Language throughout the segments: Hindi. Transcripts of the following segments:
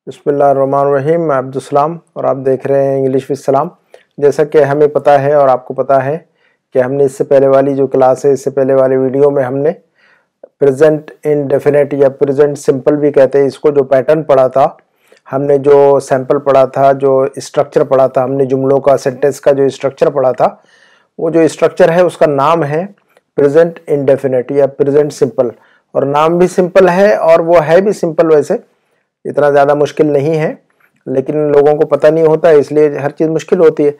बिस्मिल्लाहिर्रहमानिर्रहीम। मैं अब्दुल और आप देख रहे हैं इंग्लिश विद सलाम। जैसा कि हमें पता है और आपको पता है कि हमने इससे पहले वाली जो क्लास है, इससे पहले वाले वीडियो में हमने प्रेजेंट इंडेफिनिट या प्रेजेंट सिंपल भी कहते हैं इसको, जो पैटर्न पढ़ा था, हमने जो सैंपल पढ़ा था, जो स्ट्रक्चर पढ़ा था, हमने जुमलों का, सेंटेंस का जो स्ट्रक्चर पढ़ा था, वो जो स्ट्रक्चर है उसका नाम है प्रेजेंट इंडेफिनिट या प्रेजेंट सिंपल। और नाम भी सिंपल है और वो है भी सिंपल, वैसे इतना ज़्यादा मुश्किल नहीं है, लेकिन लोगों को पता नहीं होता है इसलिए हर चीज़ मुश्किल होती है।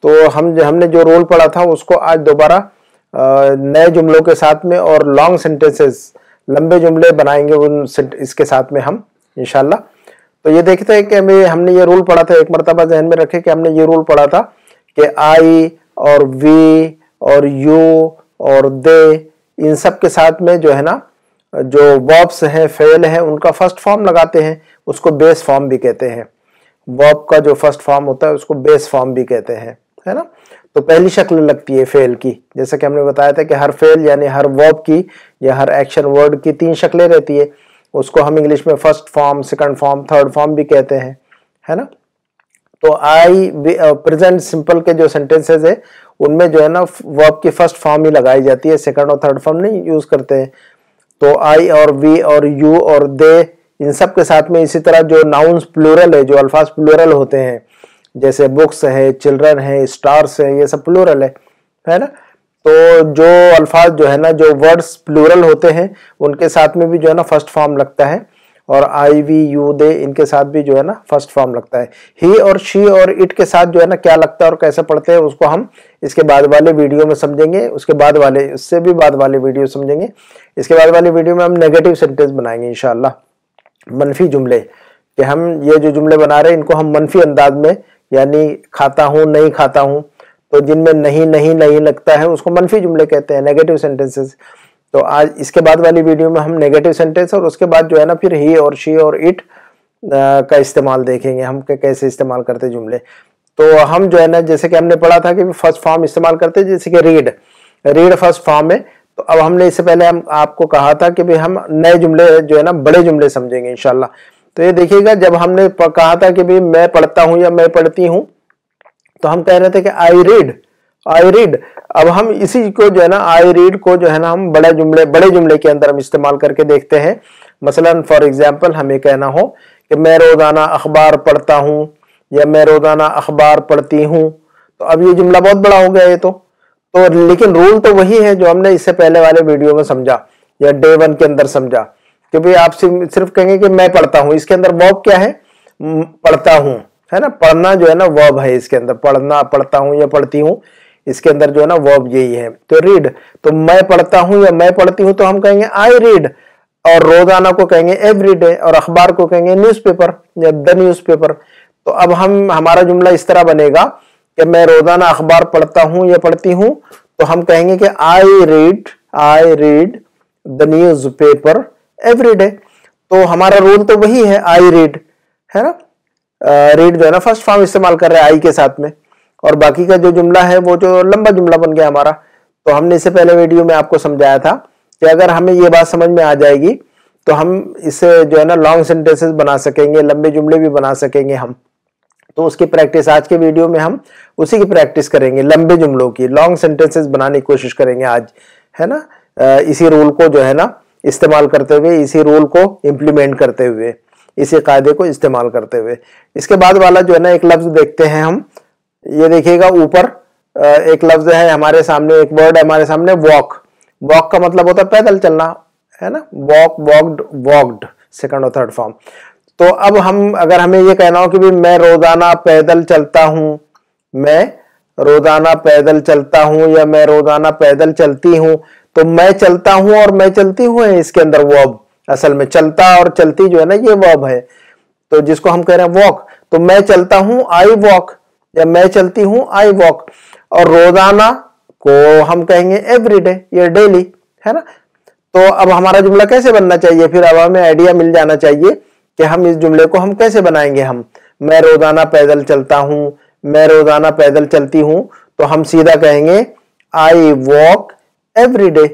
तो हमने जो रोल पढ़ा था उसको आज दोबारा नए जुमलों के साथ में और लॉन्ग सेंटेंसेस, लंबे जुमले बनाएंगे उन इसके साथ में हम इंशाल्लाह। तो ये देखते हैं कि हमने ये रूल पढ़ा था, एक मरतबा जहन में रखें कि हमने ये रूल पढ़ा था कि आई और वी और यू और दे, इन सब के साथ में जो है ना, जो वर्ब्स हैं, फेल हैं, उनका फर्स्ट फॉर्म लगाते हैं, उसको बेस फॉर्म भी कहते हैं। वर्ब का जो फर्स्ट फॉर्म होता है उसको बेस फॉर्म भी कहते हैं, है ना। तो पहली शक्ल लगती है फेल की, जैसा कि हमने बताया था कि हर फेल यानी हर वर्ब की या हर एक्शन वर्ड की 3 शक्लें रहती है। उसको हम इंग्लिश में first form, second form, third form भी कहते हैं, है ना। तो आई प्रेजेंट सिंपल के जो सेंटेंसेस है उनमें जो है ना वर्ब की फर्स्ट फॉर्म ही लगाई जाती है, सेकंड और थर्ड फॉर्म नहीं यूज करते हैं। तो आई और वी और यू और दे, इन सब के साथ में इसी तरह जो नाउन्स प्लूरल है, जो अल्फाज प्लूरल होते हैं, जैसे बुक्स है, चिल्ड्रन है, स्टार्स है, ये सब प्लूरल है ना। तो जो अल्फाज जो है ना, जो वर्ड्स प्लूरल होते हैं उनके साथ में भी जो है ना फर्स्ट फॉर्म लगता है, और आई वी यू दे इनके साथ भी जो है ना फर्स्ट फॉर्म लगता है। ही और शी और इट के साथ जो है ना क्या लगता है और कैसे पढ़ते हैं उसको हम इसके बाद वाले वीडियो में समझेंगे, उसके बाद वाले, उससे भी बाद वाले वीडियो समझेंगे। इसके बाद वाले वीडियो में हम नेगेटिव सेंटेंस बनाएंगे इंशाल्लाह, मनफी जुमले, कि हम ये जो जुमले बना रहे हैं इनको हम मनफी अंदाज में, यानी खाता हूँ, नहीं खाता हूँ, तो जिनमें नहीं नहीं नहीं लगता है उसको मनफी जुमले कहते हैं, नेगेटिव सेंटेंसेस। तो आज इसके बाद वाली वीडियो में हम नेगेटिव सेंटेंस और उसके बाद जो है ना फिर ही और शी और इट का इस्तेमाल देखेंगे, हम कैसे इस्तेमाल करते जुमले। तो हम जो है ना, जैसे कि हमने पढ़ा था कि फर्स्ट फॉर्म इस्तेमाल करते हैं, जैसे कि रीड फर्स्ट फॉर्म है। तो अब हमने इससे पहले हम आपको कहा था कि भाई हम नए जुमले जो है ना बड़े जुमले समझेंगे इंशाल्लाह। तो ये देखिएगा, जब हमने कहा था कि भाई मैं पढ़ता हूँ या मैं पढ़ती हूँ, तो हम कह रहे थे कि आई रीड। अब हम इसी को जो है ना, आई रीड को जो है ना हम बड़े जुमले के अंदर हम इस्तेमाल करके देखते हैं। मसलन फॉर एग्जांपल हमें कहना हो कि मैं रोजाना अखबार पढ़ता हूँ या मैं रोजाना अखबार पढ़ती हूँ, तो अब ये जुमला बहुत बड़ा हो गया ये तो लेकिन रूल तो वही है जो हमने इससे पहले वाले वीडियो में समझा या डे 1 के अंदर समझा, कि भाई आप सिर्फ कहेंगे कि मैं पढ़ता हूँ, इसके अंदर वर्ब क्या है, पढ़ता हूँ, है ना। पढ़ना जो है ना वर्ब है इसके अंदर, पढ़ना, पढ़ता हूँ या पढ़ती हूँ, इसके अंदर जो है ना वर्ब यही है। तो रीड, तो मैं पढ़ता हूँ या मैं पढ़ती हूँ तो हम कहेंगे आई रीड, और रोजाना को कहेंगे एवरीडे, और अखबार को कहेंगे न्यूज़पेपर या द न्यूज़पेपर। तो अब हमारा जुमला इस तरह बनेगा कि मैं रोजाना अखबार पढ़ता हूँ या पढ़ती हूँ, तो हम कहेंगे कि I read the newspaper everyday. तो हमारा रूल तो वही है, आई रीड, है ना। रीड जो है ना फर्स्ट फॉर्म इस्तेमाल कर रहे हैं आई के साथ में, और बाकी का जो जुमला है वो जो लंबा जुमला बन गया हमारा। तो हमने इससे पहले वीडियो में आपको समझाया था कि अगर हमें ये बात समझ में आ जाएगी तो हम इससे जो है ना लॉन्ग सेंटेंसेस बना सकेंगे, लंबे जुमले भी बना सकेंगे हम। तो उसकी प्रैक्टिस आज के वीडियो में हम उसी की प्रैक्टिस करेंगे, लंबे जुमलों की, लॉन्ग सेंटेंसेस बनाने की कोशिश करेंगे आज, है ना। इसी रूल को जो है ना इस्तेमाल करते हुए, इसी रूल को इम्प्लीमेंट करते हुए, इसी कायदे को इस्तेमाल करते हुए। इसके बाद वाला जो है ना एक लफ्ज देखते हैं हम। ये देखिएगा ऊपर एक लफ्ज है हमारे सामने, एक वर्ड है हमारे सामने, वॉक। वॉक का मतलब होता है पैदल चलना, है ना। वॉक, वॉक्ड, सेकंड और थर्ड फॉर्म। तो अब अगर हमें ये कहना हो कि भी मैं रोजाना पैदल चलता हूँ, मैं रोजाना पैदल चलता हूँ या मैं रोजाना पैदल चलती हूँ, तो मैं चलता हूँ और मैं चलती हूँ है इसके अंदर वर्ब। असल में चलता और चलती जो है ना ये वर्ब है, तो जिसको हम कह रहे हैं वॉक। तो मैं चलता हूँ आई वॉक या मैं चलती हूँ आई वॉक, और रोजाना को हम कहेंगे एवरीडे या डेली, है ना। तो अब हमारा जुमला कैसे बनना चाहिए, फिर अब हमें आइडिया मिल जाना चाहिए कि हम इस जुमले को हम कैसे बनाएंगे। मैं रोजाना पैदल चलता हूँ, मैं रोजाना पैदल चलती हूँ, तो हम सीधा कहेंगे I walk everyday,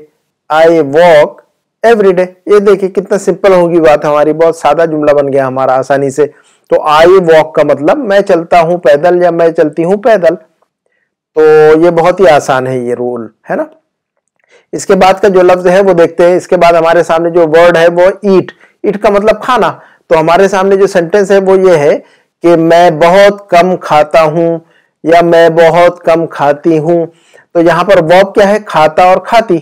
I walk everyday. ये देखिए कितना सिंपल होगी बात हमारी, बहुत सादा जुमला बन गया हमारा आसानी से। तो आई वॉक का मतलब मैं चलता हूं पैदल या मैं चलती हूं पैदल। तो ये बहुत ही आसान है ये रूल, है ना। इसके बाद का जो लफ्ज है वो देखते हैं। इसके बाद हमारे सामने जो वर्ड है वो ईट। ईट का मतलब खाना। तो हमारे सामने जो सेंटेंस है वो ये है कि मैं बहुत कम खाता हूं या मैं बहुत कम खाती हूं। तो यहाँ पर वर्ब क्या है, खाता और खाती।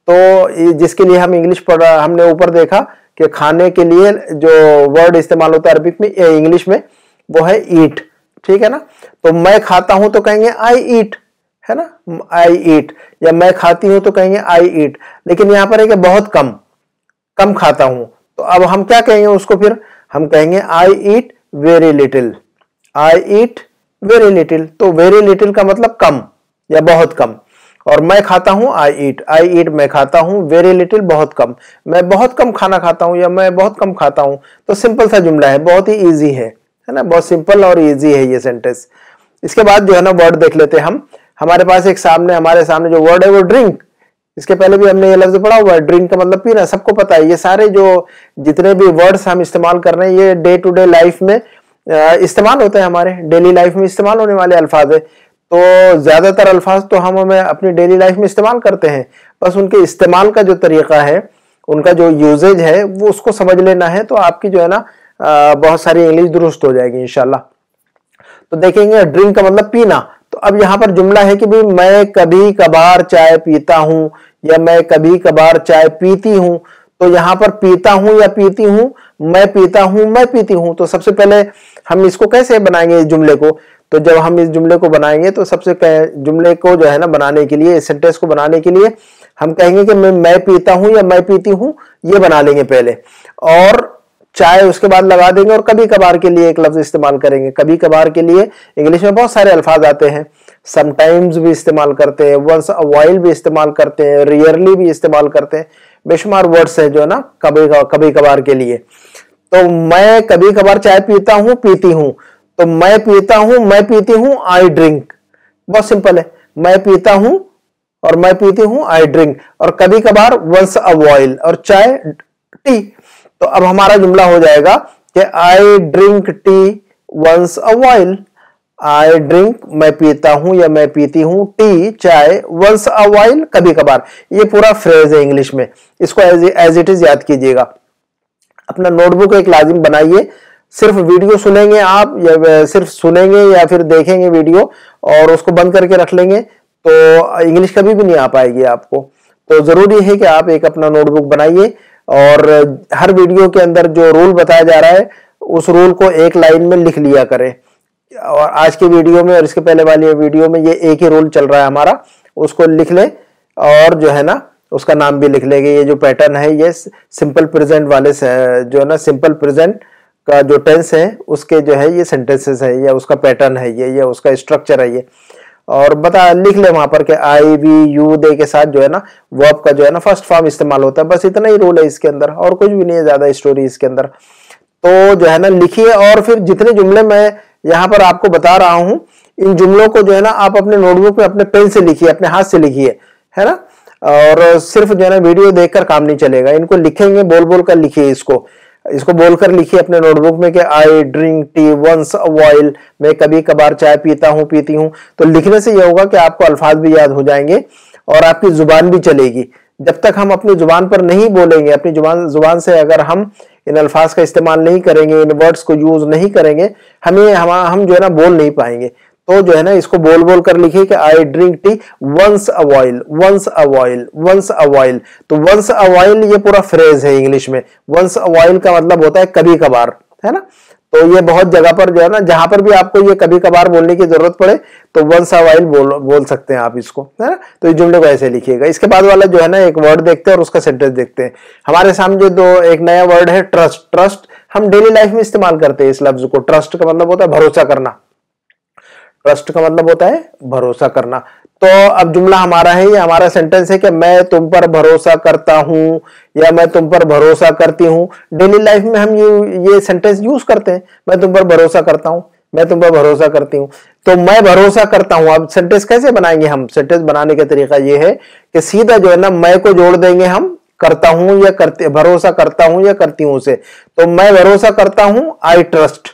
तो जिसके लिए हम इंग्लिश पढ़ा, हमने ऊपर देखा कि खाने के लिए जो वर्ड इस्तेमाल होता है अरबिक में, इंग्लिश में, वो है ईट, ठीक है ना। तो मैं खाता हूं तो कहेंगे आई ईट, है ना, आई ईट। या मैं खाती हूं तो कहेंगे आई ईट। लेकिन यहां पर है कि बहुत कम, कम खाता हूं, तो अब हम क्या कहेंगे उसको, फिर हम कहेंगे आई ईट वेरी लिटिल। आई ईट वेरी लिटिल। तो वेरी लिटिल का मतलब कम या बहुत कम, और मैं खाता हूं आई ईट। आई ईट मैं खाता हूं, वेरी लिटिल बहुत कम, मैं बहुत कम खाना खाता हूं या मैं बहुत कम खाता हूं। तो सिंपल सा जुमला है, बहुत ही इजी है ना, बहुत सिंपल और इजी है ये सेंटेंस। इसके बाद जो है ना वर्ड देख लेते हैं हम। हमारे पास एक हमारे सामने जो वर्ड है वो ड्रिंक। इसके पहले भी हमने ये लफ्ज पढ़ा हुआ है, ड्रिंक का मतलब पीना, सबको पता है। ये सारे जो जितने भी वर्ड्स हम इस्तेमाल कर रहे हैं ये डे टू डे लाइफ में इस्तेमाल होते हैं, हमारे डेली लाइफ में इस्तेमाल होने वाले अल्फाज है। तो ज्यादातर अल्फाज तो हम हमें अपनी डेली लाइफ में इस्तेमाल करते हैं, बस उनके इस्तेमाल का जो तरीका है, उनका जो यूजेज है वो उसको समझ लेना है, तो आपकी जो है ना बहुत सारी इंग्लिश दुरुस्त हो जाएगी इंशाल्लाह। तो देखेंगे ड्रिंक का मतलब पीना। तो अब यहाँ पर जुमला है कि भाई मैं कभी कभार चाय पीता हूं या मैं कभी कभार चाय पीती हूं। तो यहाँ पर पीता हूं या पीती हूं, मैं पीता हूं, मैं पीती हूं। तो सबसे पहले हम इसको कैसे बनाएंगे इस जुमले को, तो जब हम इस जुमले को बनाएंगे तो सबसे जुमले को जो है ना बनाने के लिए, इस सेंटेंस को बनाने के लिए हम कहेंगे कि मैं पीता हूं या मैं पीती हूं, ये बना लेंगे पहले, और चाय उसके बाद लगा देंगे, और कभी कभार के लिए एक लफ्ज इस्तेमाल करेंगे। कभी कभार के लिए इंग्लिश में बहुत सारे अल्फाज आते हैं, समटाइम्स भी इस्तेमाल करते हैं, वंस अ व्हाइल भी इस्तेमाल करते हैं, रियरली भी इस्तेमाल करते हैं, बेशुमार वर्ड्स है जो है ना कभी कभार के लिए। तो मैं कभी कभार चाय पीता हूं, पीती हूं। तो मैं पीता हूं, मैं पीती हूं, आई ड्रिंक। बहुत सिंपल है, मैं पीता हूं और मैं पीती हूं, आई ड्रिंक। और कभी कभार वंस अ व्हाइल, और चाय टी। तो अब हमारा जुमला हो जाएगा कि I drink tea once a while. I drink मैं पीता हूं या मैं पीती हूं, टी चाय, वंस अ व्हाइल कभी कभार। ये पूरा फ्रेज है इंग्लिश में, इसको एज इट इज याद कीजिएगा। अपना नोटबुक एक लाजिम बनाइए। सिर्फ वीडियो सुनेंगे आप, या सिर्फ सुनेंगे या फिर देखेंगे वीडियो और उसको बंद करके रख लेंगे तो इंग्लिश कभी भी नहीं आ पाएगी आपको। तो जरूरी है कि आप एक अपना नोटबुक बनाइए और हर वीडियो के अंदर जो रूल बताया जा रहा है उस रूल को एक लाइन में लिख लिया करें। और आज की वीडियो में और इसके पहले वाली वीडियो में ये एक ही रूल चल रहा है हमारा, उसको लिख लें और जो है ना उसका नाम भी लिख लेंगे। ये जो पैटर्न है ये सिंपल प्रेजेंट वाले जो है ना, सिंपल प्रेजेंट का जो टेंस है उसके जो है ये सेंटेंसेस है, या उसका पैटर्न है ये, या उसका स्ट्रक्चर है ये। और लिख ले वहां पर कि आई वी यू दे के साथ जो है ना वर्ब का जो है ना फर्स्ट फॉर्म इस्तेमाल होता है। बस इतना ही रूल है इसके अंदर, और कुछ भी नहीं है ज्यादा स्टोरी इसके अंदर। तो जो है ना लिखिए, और फिर जितने जुमले मैं यहाँ पर आपको बता रहा हूं इन जुमलों को जो है ना आप अपने नोटबुक में अपने पेन से लिखिए, अपने हाथ से लिखिए, है ना। और सिर्फ जो है ना वीडियो देखकर काम नहीं चलेगा, इनको लिखेंगे, बोल बोल कर लिखिए, इसको बोलकर लिखिए अपने नोटबुक में कि I drink tea once a while, मैं कभी कभार चाय पीता हूँ, पीती हूँ। तो लिखने से यह होगा कि आपको अल्फाज भी याद हो जाएंगे और आपकी जुबान भी चलेगी। जब तक हम अपनी जुबान पर नहीं बोलेंगे, अपनी जुबान से अगर हम इन अल्फाज का इस्तेमाल नहीं करेंगे, इन वर्ड्स को यूज नहीं करेंगे, हम जो है ना बोल नहीं पाएंगे। तो जो है ना इसको बोल बोल कर लिखिए कि I drink tea once a while, once a while, once a while. तो वंस अ व्हाइल ये पूरा फ्रेज है इंग्लिश में। वंस अ व्हाइल का मतलब होता है कभी कभार, है ना। तो ये बहुत जगह पर जो है ना, जहां पर भी आपको ये कभी कभार बोलने की जरूरत पड़े तो वंस अ व्हाइल बोल सकते हैं आप इसको, है ना। तो इस जुमले को ऐसे लिखिएगा। इसके बाद वाला जो है ना एक वर्ड देखते हैं और उसका सेंटेंस देखते हैं। हमारे सामने एक नया वर्ड है ट्रस्ट। ट्रस्ट हम डेली लाइफ में इस्तेमाल करते हैं इस लफ्ज को। ट्रस्ट का मतलब होता है भरोसा करना। ट्रस्ट का मतलब होता है भरोसा करना। तो अब जुमला हमारा है, ये हमारा सेंटेंस है कि मैं तुम पर भरोसा करता हूं या मैं तुम पर भरोसा करती हूं। डेली लाइफ में हम ये सेंटेंस यूज करते हैं, मैं तुम पर भरोसा करता हूं, मैं तुम पर भरोसा करती हूं। तो मैं भरोसा करता हूं, अब सेंटेंस कैसे बनाएंगे हम? सेंटेंस बनाने का तरीका ये है कि सीधा जो है ना मैं को जोड़ देंगे हम करता हूं या करते, भरोसा करता हूं या करती हूं से। तो मैं भरोसा करता हूं, आई ट्रस्ट,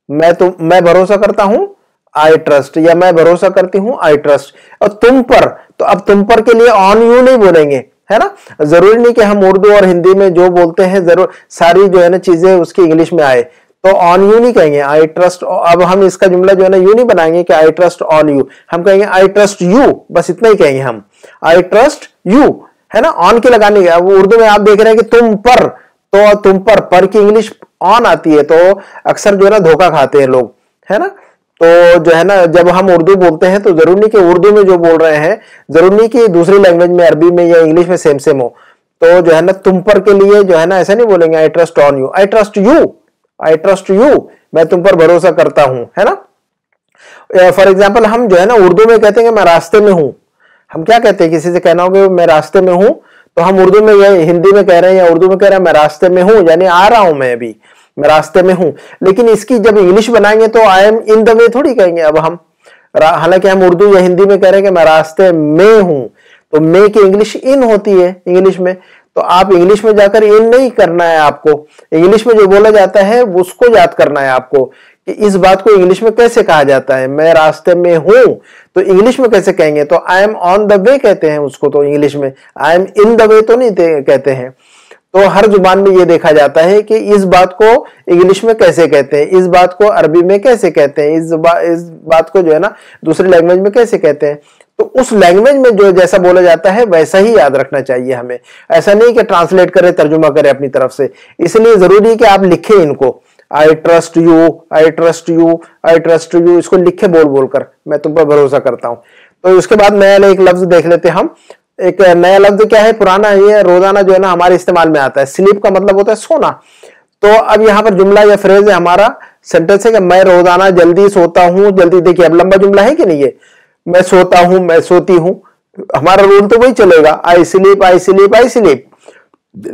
मैं भरोसा करता हूं, आई ट्रस्ट, या मैं भरोसा करती हूं, आई ट्रस्ट। और तुम पर, तो अब तुम पर के लिए ऑन यू नहीं बोलेंगे, है ना। जरूरी नहीं कि हम उर्दू और हिंदी में जो बोलते हैं जरूर सारी जो है ना चीजें उसकी इंग्लिश में आए, तो ऑन यू नहीं कहेंगे, आई ट्रस्ट। अब हम इसका जुमला जो है ना यू नहीं बनाएंगे कि आई ट्रस्ट ऑन यू, हम कहेंगे आई ट्रस्ट यू, बस इतना ही कहेंगे हम, आई ट्रस्ट यू, है ना। ऑन की लगानी है। वो उर्दू में आप देख रहे हैं कि तुम पर, तो तुम पर की इंग्लिश ऑन आती है, तो अक्सर जो है ना धोखा खाते हैं लोग, है ना। तो जो है ना जब हम उर्दू बोलते हैं तो जरूरी नहीं कि उर्दू में जो बोल रहे हैं, जरूरी नहीं कि दूसरी लैंग्वेज में अरबी में या इंग्लिश में सेम सेम हो। तो जो है ना तुम पर के लिए जो है ना ऐसा नहीं बोलेंगे I trust on you, I trust you, I trust you, मैं तुम पर भरोसा करता हूं, है ना। फॉर एग्जाम्पल हम जो है ना उर्दू में कहते हैं कि मैं रास्ते में हूं। हम क्या कहते हैं, किसी से कहना हो कि मैं रास्ते में हूं, तो हम उर्दू में या हिंदी में कह रहे हैं या उर्दू में कह रहे हैं मैं रास्ते में हूं, यानी आ रहा हूं, मैं अभी मैं रास्ते में हूं। लेकिन इसकी जब इंग्लिश बनाएंगे तो I am in the way थोड़ी कहेंगे अब हम, हालांकि हम उर्दू या हिंदी में कह रहे हैं कि मैं रास्ते में हूं, तो मे की इंग्लिश इन होती है इंग्लिश में। तो आप इंग्लिश में जाकर इन नहीं करना है आपको, इंग्लिश में जो बोला जाता है उसको याद करना है आपको कि इस बात को इंग्लिश में कैसे कहा जाता है। मैं रास्ते में हूं तो इंग्लिश में कैसे कहेंगे, तो I am on the way कहते हैं उसको, तो इंग्लिश में I am in the way तो नहीं कहते हैं। तो हर जुबान में ये देखा जाता है कि इस बात को इंग्लिश में कैसे कहते हैं, इस बात को अरबी में कैसे कहते हैं, इस बात को जो है ना दूसरी लैंग्वेज में कैसे कहते हैं। तो उस लैंग्वेज में जो जैसा बोला जाता है वैसा ही याद रखना चाहिए हमें, ऐसा नहीं कि ट्रांसलेट करें, तर्जुमा करें अपनी तरफ से। इसलिए जरूरी है कि आप लिखें इनको, I trust you, I trust you, I trust you, इसको लिखे बोल बोलकर, मैं तुम पर भरोसा करता हूं। तो उसके बाद नया एक लफ्ज देख लेते हैं हम। एक नया लफ्ज क्या है, पुराना ये रोजाना जो है ना हमारे इस्तेमाल में आता है। स्लीप का मतलब होता है सोना। तो अब यहाँ पर जुमला या फ्रेज है हमारा, सेंटेंस है कि मैं रोजाना जल्दी सोता हूं। जल्दी देखिए, अब लंबा जुमला है कि नहीं है, मैं सोता हूं, मैं सोती हूं, हमारा रूल तो वही चलेगा, आई sleep, I sleep, I sleep.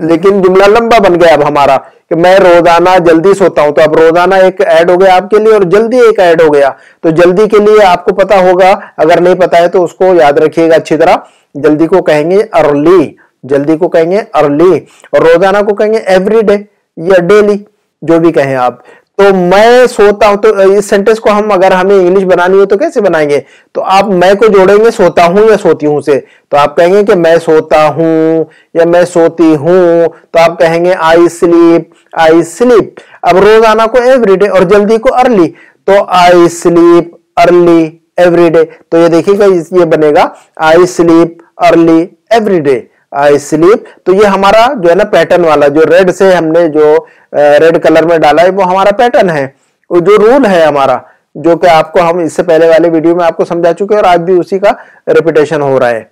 लेकिन जुमला लंबा बन गया अब हमारा कि मैं रोजाना जल्दी सोता हूं। तो अब रोजाना एक ऐड हो गया आपके लिए और जल्दी एक ऐड हो गया। तो जल्दी के लिए आपको पता होगा, अगर नहीं पता है तो उसको याद रखिएगा अच्छी तरह। जल्दी को कहेंगे अर्ली, जल्दी को कहेंगे अर्ली, और रोजाना को कहेंगे एवरीडे या डेली, जो भी कहें आप। तो मैं सोता हूं, तो इस सेंटेंस को हम अगर हमें इंग्लिश बनानी हो तो कैसे बनाएंगे, तो आप मैं को जोड़ेंगे सोता हूं या सोती हूं से। तो आप कहेंगे कि मैं सोता हूं या मैं सोती हूं, तो आप कहेंगे आई स्लीप, आई स्लीप। अब रोजाना को एवरीडे और जल्दी को अर्ली, तो आई स्लीप अर्ली एवरीडे। तो ये देखिएगा ये बनेगा I sleep early everyday, I sleep. तो ये हमारा जो है ना पैटर्न वाला, जो रेड से हमने जो रेड कलर में डाला है वो हमारा पैटर्न है, वो जो रूल है हमारा, जो कि आपको हम इससे पहले वाले वीडियो में आपको समझा चुके हैं और आज भी उसी का रिपीटेशन हो रहा है।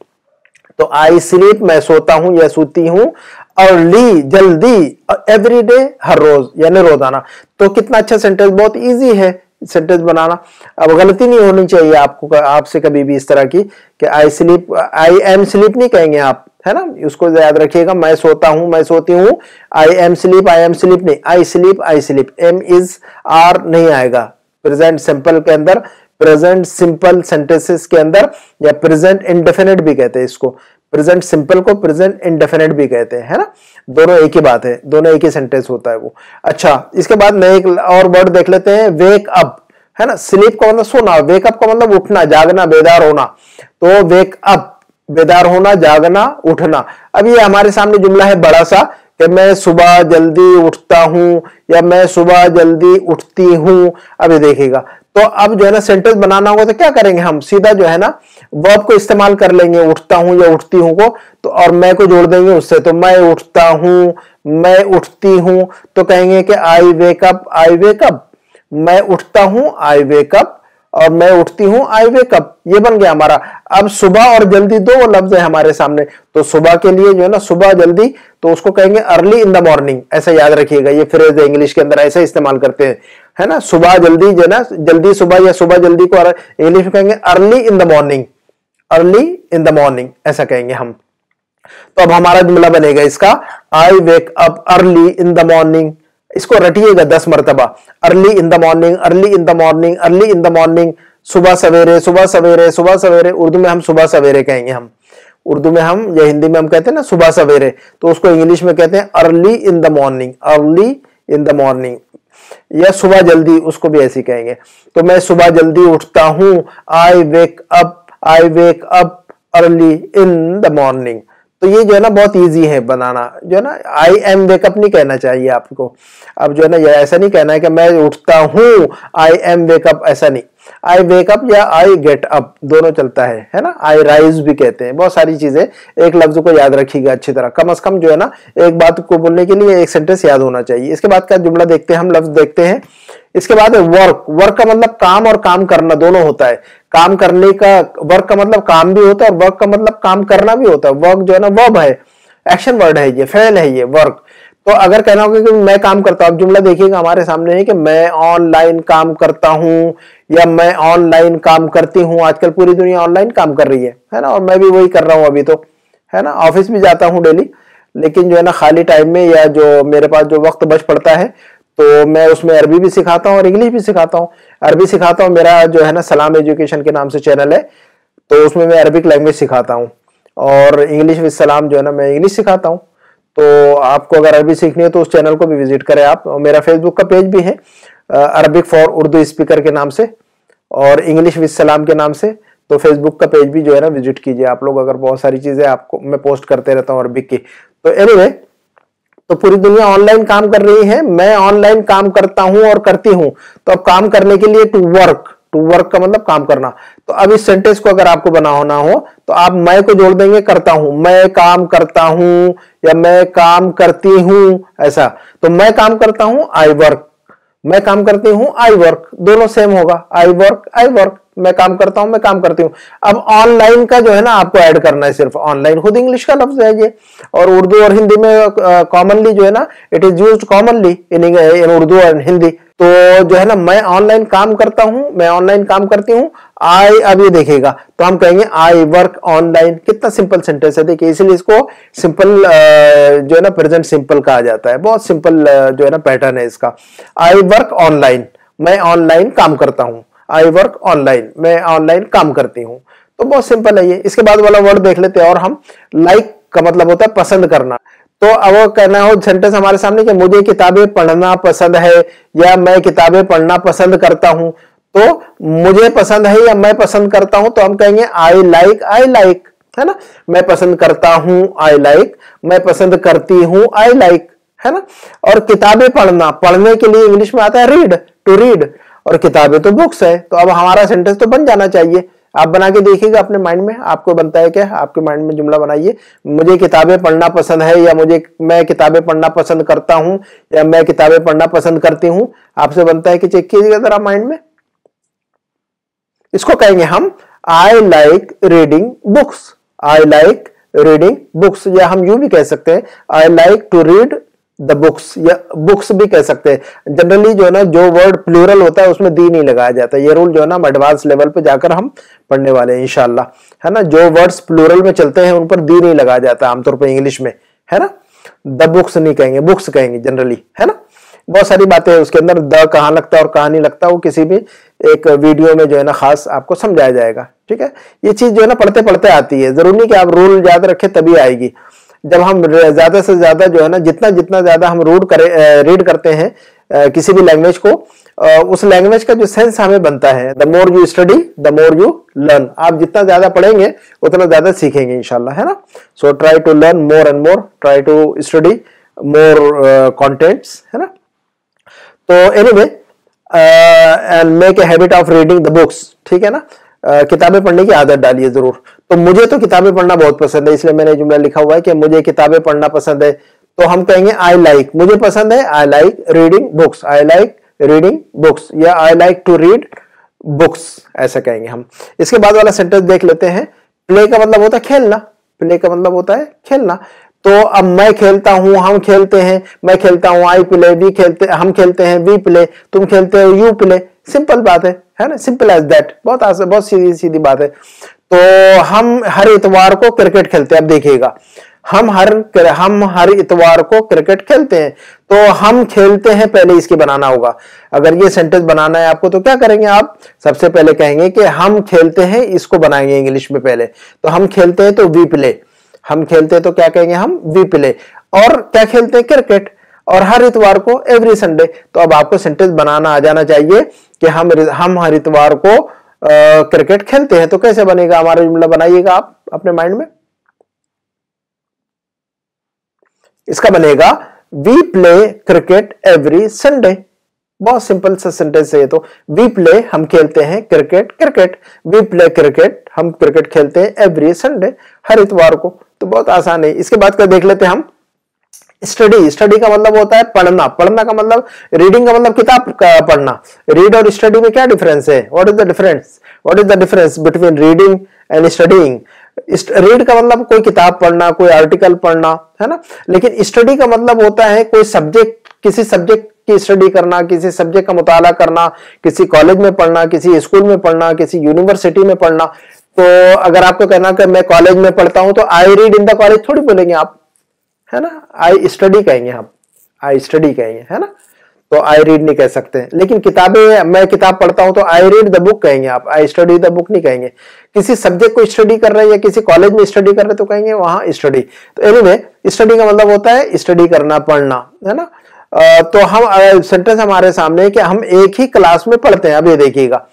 तो आई स्लीप मैं सोता हूं या सोती हूं, अर्ली जल्दी, एवरीडे हर रोज यानी रोजाना। तो कितना अच्छा सेंटेंस, बहुत इजी है सेंटेंस बनाना। अब गलती नहीं होनी चाहिए आपको, आपसे कभी भी इस तरह की कि आई स्लीप, आई एम स्लीप नहीं कहेंगे आप, है ना। उसको याद रखिएगा, मैं सोता हूं, मैं सोती हूं, I am sleep, I am sleep नहीं, I sleep, I sleep. Am is are नहीं आएगा प्रेजेंट सिंपल के अंदर, प्रेजेंट सिंपल सेंटेंसेस के अंदर, या प्रेजेंट इंडेफिनिट भी कहते हैं इसको। प्रेजेंट सिंपल को प्रेजेंट इंडेफिनिट भी कहते हैं, है ना। दोनों एक ही बात है, दोनों एक ही सेंटेंस होता है वो। अच्छा, इसके बाद मैं एक और वर्ड देख लेते हैं, वेक अप, है ना। स्लीप का मतलब सोना, वेक अप का मतलब उठना, जागना, बेदार होना। तो वेक अप बेदार होना, जागना, उठना। अब ये हमारे सामने जुमला है बड़ा सा कि मैं सुबह जल्दी उठता हूं या मैं सुबह जल्दी उठती हूं। अब ये देखिएगा, तो अब जो है ना सेंटेंस बनाना होगा तो क्या करेंगे हम, सीधा जो है ना वर्ब को इस्तेमाल कर लेंगे, उठता हूं या उठती हूं को, तो और मैं को जोड़ देंगे उससे। तो मैं उठता हूं, मैं उठती हूं, तो कहेंगे कि आई वेक अप, आई वेक अप। मैं उठता हूं, आई वेक अप, और मैं उठती हूं, आई वेक अप। ये बन गया हमारा। अब सुबह और जल्दी दो लफ्ज है हमारे सामने, तो सुबह के लिए जो है ना सुबह जल्दी, तो उसको कहेंगे अर्ली इन द मॉर्निंग, ऐसा याद रखिएगा। ये फ्रेज है इंग्लिश के अंदर, ऐसा इस्तेमाल करते हैं, है ना। सुबह जल्दी जो है ना, जल्दी सुबह या सुबह जल्दी को इंग्लिश में कहेंगे early in the morning, early in the morning ऐसा कहेंगे हम। तो अब हमारा जुमला बनेगा इसका, I wake up early in the morning. इसको रटिएगा 10 मरतबा, early in the morning, early in the morning, early in the morning. सुबह सवेरे, सुबह सवेरे, सुबह सवेरे। उर्दू में हम सुबह सवेरे कहेंगे, हम उर्दू में हम या हिंदी में हम कहते हैं ना सुबह सवेरे, तो उसको इंग्लिश में कहते हैं early in the morning, early in the morning. या सुबह जल्दी, उसको भी ऐसे कहेंगे। तो मैं सुबह जल्दी उठता हूँ, I wake up early in the morning. तो ये जो है ना बहुत इजी है बनाना, जो है ना आई एम वेकअप नहीं कहना चाहिए आपको। अब जो है ना ये ऐसा नहीं कहना है कि मैं उठता हूँ आई एम वेकअप, ऐसा नहीं। आई वेकअप या आई गेट अप दोनों चलता है ना। आई राइज भी कहते हैं। बहुत सारी चीजें, एक लफ्ज को याद रखिएगा अच्छी तरह, कम से कम जो है ना एक बात को बोलने के लिए एक सेंटेंस याद होना चाहिए। इसके बाद का जुमला देखते हैं हम, लफ्ज देखते हैं। इसके बाद वर्क। वर्क का मतलब काम और काम करना दोनों होता है। काम करने का, वर्क का मतलब काम भी होता है और वर्क का मतलब काम करना भी होता है। वर्क जो है ना वर्ब है, एक्शन वर्ड है, ये फेल है ये वर्क। तो अगर कहना होगा कि मैं काम करता हूं, जुमला देखिएगा हमारे सामने है कि मैं ऑनलाइन काम करता हूं या मैं ऑनलाइन काम करती हूं। आजकल पूरी दुनिया ऑनलाइन काम कर रही है ना, और मैं भी वही कर रहा हूं अभी तो, है ना। ऑफिस भी जाता हूं डेली, लेकिन जो है ना खाली टाइम में या जो मेरे पास जो वक्त बच पड़ता है तो मैं उसमें अरबी भी सिखाता हूँ और इंग्लिश भी सिखाता हूँ। अरबी सिखाता हूँ, मेरा जो है ना सलाम एजुकेशन के नाम से चैनल है, तो उसमें मैं अरबिक लैंग्वेज सिखाता हूँ, और इंग्लिश विद सलाम जो है ना मैं इंग्लिश सिखाता हूँ। तो आपको अगर अरबी सीखनी है तो उस चैनल को भी विजिट करें आप। मेरा फेसबुक का पेज भी है अरबिक फॉर उर्दू स्पीकर के नाम से और इंग्लिश विद सलाम के नाम से। तो फेसबुक का पेज भी जो है ना विजिट कीजिए आप लोग। अगर बहुत सारी चीजें आपको मैं पोस्ट करते रहता हूँ अरबिक की। तो एनीवे, तो पूरी दुनिया ऑनलाइन काम कर रही है, मैं ऑनलाइन काम करता हूं और करती हूं। तो अब काम करने के लिए टू वर्क का मतलब काम करना। तो अब इस सेंटेंस को अगर आपको बनाना हो तो आप मैं को जोड़ देंगे करता हूं, मैं काम करता हूं या मैं काम करती हूं, ऐसा। तो मैं काम करता हूं आई वर्क, मैं काम करती हूं आई वर्क, दोनों सेम होगा। आई वर्क, मैं काम करता हूं मैं काम करती हूं। अब ऑनलाइन का जो है ना आपको ऐड करना है, सिर्फ ऑनलाइन खुद इंग्लिश का लफ्ज है ये, और उर्दू और हिंदी में कॉमनली जो है ना it is used commonly in Urdu और हिंदी। तो जो है ना मैं ऑनलाइन काम करता हूं, मैं ऑनलाइन काम करती हूं। आई, अब ये देखिएगा तो हम कहेंगे आई वर्क ऑनलाइन। कितना सिंपल सेंटेंस है, देखिए, इसलिए इसको सिंपल जो है ना प्रेजेंट सिंपल कहा जाता है। बहुत सिंपल जो है ना पैटर्न है इसका। आई वर्क ऑनलाइन, मैं ऑनलाइन काम करता हूं। आई वर्क ऑनलाइन, मैं ऑनलाइन काम करती हूं। तो बहुत सिंपल है ये। इसके बाद वाला वर्ड देख लेते हैं, और हम लाइक का मतलब होता है पसंद करना। तो अब वो कहना हो सेंटेंस हमारे सामने कि मुझे किताबें पढ़ना पसंद है या मैं किताबें पढ़ना पसंद करता हूं। तो मुझे पसंद है या मैं पसंद करता हूं, तो हम कहेंगे आई लाइक, है ना। मैं पसंद करता हूं आई लाइक, मैं पसंद करती हूं आई लाइक, है ना। और किताबें पढ़ना, पढ़ने के लिए इंग्लिश में आता है रीड, टू रीड, और किताबें तो बुक्स है। तो अब हमारा सेंटेंस तो बन जाना चाहिए। आप बना के देखिएगा अपने माइंड में, आपको बनता है क्या, आपके माइंड में जुमला बनाइए। मुझे किताबें पढ़ना पसंद है या मैं किताबें पढ़ना पसंद करता हूं या मैं किताबें पढ़ना पसंद करती हूं। आपसे बनता है कि चेक कीजिएगा जरा माइंड में। इसको कहेंगे हम I like reading books, I like reading books, या हम यूं भी कह सकते हैं I like to read the books, या बुक्स भी कह सकते हैं। जनरली जो है ना जो वर्ड प्लूरल होता है उसमें दी नहीं लगाया जाता। ये रूल जो है ना एडवांस लेवल पे जाकर हम पढ़ने वाले हैं इंशाल्लाह, है ना। जो वर्ड्स प्लूरल में चलते हैं उन पर दी नहीं लगाया जाता आमतौर पर इंग्लिश में, है ना। द बुक्स नहीं कहेंगे, बुक्स कहेंगे जनरली, है ना। बहुत सारी बातें है उसके अंदर, द कहाँ लगता है और कहाँ नहीं लगता, वो किसी भी एक वीडियो में जो है ना खास आपको समझाया जाएगा, ठीक है। ये चीज जो है ना पढ़ते पढ़ते आती है, जरूरी नहीं कि आप रूल याद रखें तभी आएगी। जब हम ज्यादा से ज्यादा जो है ना जितना ज्यादा हम रीड करते हैं किसी भी लैंग्वेज को, उस लैंग्वेज का जो सेंस हमें बनता है, the more you study the more you learn. आप जितना ज्यादा पढ़ेंगे उतना ज्यादा सीखेंगे इंशाल्लाह, है ना। So try to learn more and more, try to study more contents, है ना। तो anyway, and make a habit of reading the books, ठीक है ना। किताबें पढ़ने की आदत डालिए जरूर। तो मुझे तो किताबें पढ़ना बहुत पसंद है, इसलिए मैंने जुमला लिखा हुआ है कि मुझे किताबें पढ़ना पसंद है। तो हम कहेंगे आई लाइक, मुझे पसंद है I like reading books, I like reading books, या I like to read books, ऐसा कहेंगे हम। इसके बाद वाला सेंटेंस देख लेते हैं। प्ले का मतलब होता है खेलना, प्ले का मतलब होता है खेलना। तो अब मैं खेलता हूं, हम खेलते हैं, मैं खेलता हूं आई प्ले, वी खेलते, हम खेलते हैं वी प्ले, तुम खेलते हो यू प्ले। सिंपल बात है ना, सिंपल एज दैट, बहुत आसान, बहुत सीधी सीधी बात है। तो हम हर इतवार को क्रिकेट खेलते हैं। अब देखिएगा, हम हर इतवार को क्रिकेट खेलते हैं। तो हम खेलते हैं पहले इसकी बनाना होगा। अगर ये सेंटेंस बनाना है आपको तो क्या करेंगे आप, सबसे पहले कहेंगे कि हम खेलते हैं, इसको बनाएंगे इंग्लिश में पहले। तो हम खेलते हैं तो वी प्ले, हम खेलते हैं तो क्या कहेंगे हम वी प्ले। और क्या खेलते हैं, क्रिकेट। और हर इतवार को एवरी संडे। तो अब आपको सेंटेंस बनाना आ जाना चाहिए कि हम हर इतवार को क्रिकेट खेलते हैं। तो कैसे बनेगा हमारा जुमला, बनाइएगा आप अपने माइंड में। इसका बनेगा we play cricket every Sunday. बहुत सिंपल सा सेंटेंस है ये। तो वी प्ले, हम खेलते हैं, cricket cricket, we play cricket, हम क्रिकेट खेलते हैं एवरी संडे, हर इतवार को। तो बहुत आसान है। इसके बाद का देख लेते हैं हम स्टडी। स्टडी का मतलब होता है पढ़ना। पढ़ना का मतलब, रीडिंग का मतलब किताब पढ़ना। रीड और स्टडी में क्या डिफरेंस है? What is the difference? What is the difference between reading and studying? Read का मतलब कोई किताब पढ़ना, कोई आर्टिकल पढ़ना, है ना। लेकिन स्टडी का मतलब होता है कोई सब्जेक्ट, किसी सब्जेक्ट की स्टडी करना, किसी सब्जेक्ट का मुताला करना, किसी कॉलेज में पढ़ना, किसी स्कूल में पढ़ना, किसी यूनिवर्सिटी में पढ़ना। तो अगर आपको कहना कि मैं कॉलेज में पढ़ता हूं तो I read in the college थोड़ी बोलेंगे आप, है ना। आई स्टडी कहेंगे हम, आई स्टडी कहेंगे, है ना। तो आई रीड नहीं कह सकते। लेकिन किताबें, मैं किताब पढ़ता हूं तो आई रीड द बुक कहेंगे आप, आई स्टडी द बुक नहीं कहेंगे। किसी सब्जेक्ट को स्टडी कर रहे हैं या किसी कॉलेज में स्टडी कर रहे हैं तो कहेंगे वहां स्टडी। तो एनीवे, स्टडी का मतलब होता है स्टडी करना, पढ़ना, है ना। तो हम सेंटेंस हमारे सामने है कि हम एक ही क्लास में पढ़ते हैं। अब ये देखिएगा,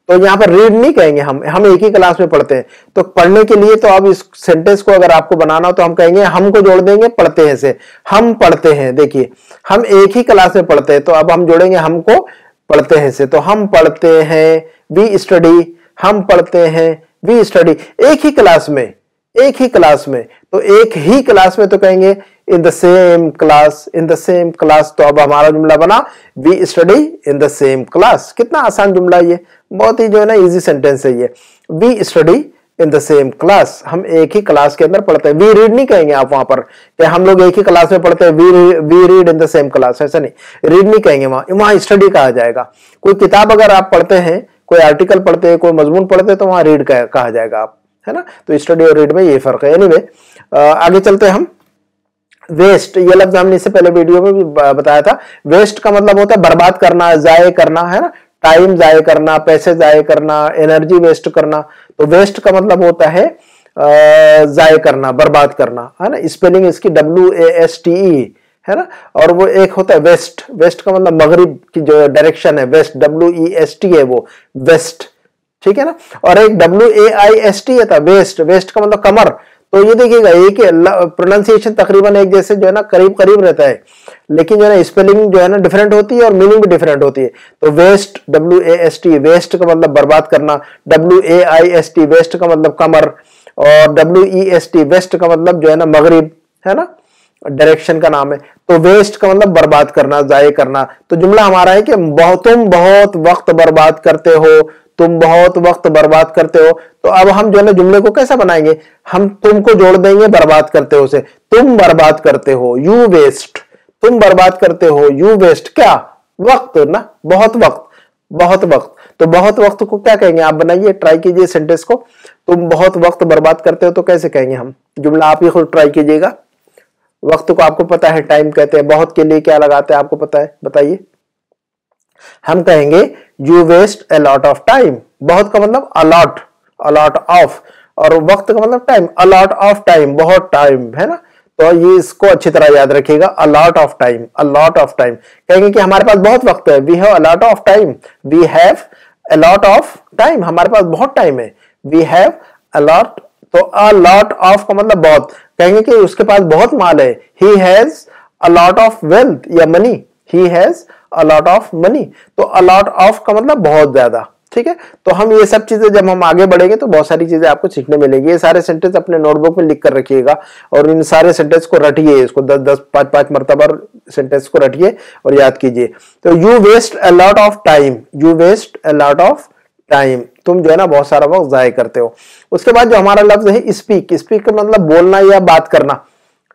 तो यहाँ पर रीड नहीं कहेंगे हम एक ही क्लास में पढ़ते हैं। तो पढ़ने के लिए तो अब इस सेंटेंस को अगर आपको बनाना हो तो हम कहेंगे, हम को जोड़ देंगे पढ़ते हैं से, हम पढ़ते हैं। देखिए, हम एक ही क्लास में पढ़ते हैं, तो अब हम जोड़ेंगे हमको पढ़ते हैं से। तो हम पढ़ते हैं, वी स्टडी, हम पढ़ते हैं, वी स्टडी। एक ही क्लास में, एक ही क्लास में, तो एक ही क्लास में तो कहेंगे in the same class, in the same class. तो अब हमारा जुमला बना we study in the same class. कितना आसान जुमला ये, बहुत ही जो है ना इजी सेंटेंस है ये। We study in the same class, हम एक ही क्लास के अंदर पढ़ते हैं। वी रीड नहीं कहेंगे आप वहां पर कि हम लोग एक ही क्लास में पढ़ते हैं, we read in the same class, ऐसा नहीं, रीड नहीं कहेंगे वहां स्टडी कहा जाएगा। कोई किताब अगर आप पढ़ते हैं, कोई आर्टिकल पढ़ते हैं, कोई मजमून पढ़ते हैं, तो वहां रीड कहा जाएगा आप, है ना। तो स्टडी और रीड में ये फर्क है। एनीवे, आगे चलते हैं हम। वेस्ट, ये लफ्ज हमने इससे पहले वीडियो में भी बताया था। वेस्ट का मतलब होता है बर्बाद करना, जाये करना, है ना। टाइम जाये करना, पैसे जाये करना, एनर्जी वेस्ट करना। तो वेस्ट का मतलब होता है जाये करना, बर्बाद करना, है ना। स्पेलिंग इसकी WASTE है ना। और वो एक होता है वेस्ट। वेस्ट का मतलब मगरिब की जो डायरेक्शन है, वेस्ट, WEST है वो, वेस्ट, ठीक है ना। और एक WAIST था, वेस्ट। वेस्ट का मतलब कमर। तो ये देखिएगा, एक प्रोनाउंसिएशन तकरीबन एक जैसे जो है ना, करीब करीब रहता है, लेकिन जो है ना स्पेलिंग जो है ना डिफरेंट होती है और मीनिंग भी डिफरेंट होती है। तो वेस्ट, WAST, वेस्ट का मतलब बर्बाद करना, WAIST, वेस्ट का मतलब कमर, और WEST, वेस्ट का मतलब जो है ना मगरिब, है ना, डायरेक्शन का नाम है। तो वेस्ट का मतलब बर्बाद करना, जाये करना। तो जुमला हमारा है कि तुम बहुत वक्त बर्बाद करते हो, तुम बहुत वक्त बर्बाद करते हो। तो अब हम जो है ना जुमले को कैसा बनाएंगे, हम तुमको जोड़ देंगे बर्बाद करते हो से। तुम बर्बाद करते हो, यू वेस्ट, तुम बर्बाद करते हो, यू वेस्ट क्या, वक्त ना, बहुत वक्त, बहुत वक्त। तो बहुत वक्त को क्या कहेंगे आप, बनाइए, ट्राई कीजिए सेंटेंस को। तुम बहुत वक्त बर्बाद करते हो तो कैसे कहेंगे हम जुमला, आप ही खुद ट्राई कीजिएगा। वक्त को आपको पता है टाइम कहते हैं, बहुत के लिए क्या लगाते हैं आपको पता है, बताइए। हम कहेंगे you waste a lot of time. बहुत का मतलब अलॉट, अलॉट ऑफ, और वक्त का मतलब टाइम, अलॉट ऑफ टाइम, बहुत टाइम, है ना। तो ये इसको अच्छी तरह याद रखिएगा, a lot of time, a lot of time. कहेंगे कि हमारे पास बहुत वक्त है, we have a lot of time, we have a lot of time, हमारे पास बहुत टाइम है, वी हैव अ लॉट। तो अ लॉट ऑफ का मतलब बहुत। कहेंगे कि उसके पास बहुत माल है, he has a lot of wealth या money, he has a lot of money. तो अ लॉट ऑफ का मतलब बहुत ज्यादा, ठीक है। तो हम ये सब चीजें जब हम आगे बढ़ेंगे तो बहुत सारी चीजें आपको सीखने मिलेंगी। ये सारे सेंटेंस अपने नोटबुक में लिख कर रखिएगा और इन सारे सेंटेंस को रटिए, इसको 10-10, 5-5 मरतबा सेंटेंस को रटिए और याद कीजिए। तो you waste a lot of time, you waste a lot of time, तुम जो है ना बहुत सारा वक्त जाया करते हो। उसके बाद जो हमारा लफ्ज है स्पीक, स्पीक का मतलब बोलना या बात करना,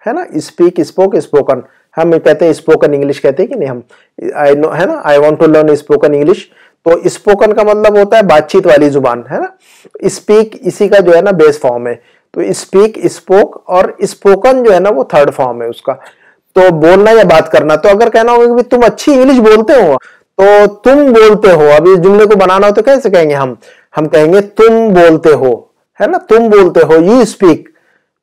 है ना। Speak, spoke, spoken. हम कहते हैं स्पोकन इंग्लिश कहते हैं कि नहीं हम, आई नो, है ना, I want to learn spoken English. तो स्पोकन का मतलब होता है बातचीत वाली जुबान, है ना। स्पीक इसी का जो है ना बेस फॉर्म है। तो स्पीक, स्पोक और स्पोकन जो है ना वो थर्ड फॉर्म है उसका। तो बोलना या बात करना। तो अगर कहना होगा कि तुम अच्छी इंग्लिश बोलते हो, तो तुम बोलते हो, अब इस जुमले को बनाना हो तो कैसे कहेंगे हम कहेंगे तुम बोलते हो, है ना, तुम बोलते हो, यू स्पीक,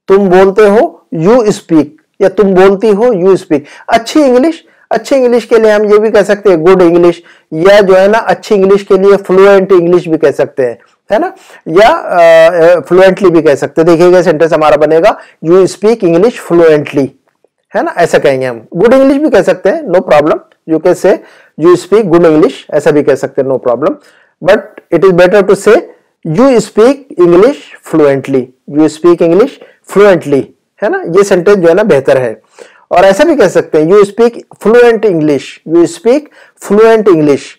तुम बोलते हो, यू स्पीक, या तुम बोलती हो, यू स्पीक। अच्छी इंग्लिश, अच्छी इंग्लिश के लिए हम ये भी कह सकते हैं गुड इंग्लिश, या जो है ना अच्छी इंग्लिश के लिए फ्लुएंट इंग्लिश भी कह सकते हैं, है ना, या फ्लुएंटली भी कह सकते हैं। देखिएगा सेंटेंस हमारा बनेगा यू स्पीक इंग्लिश फ्लुएंटली, है ना, ऐसा कहेंगे हम। गुड इंग्लिश भी कह सकते हैं, no problem, you can say you speak good English, ऐसा भी कह सकते हैं, no problem, but it is better to say you speak English fluently, you speak English fluently, है ना, ये सेंटेंस जो है ना बेहतर है। और ऐसा भी कह सकते हैं you speak fluent English, you speak fluent English,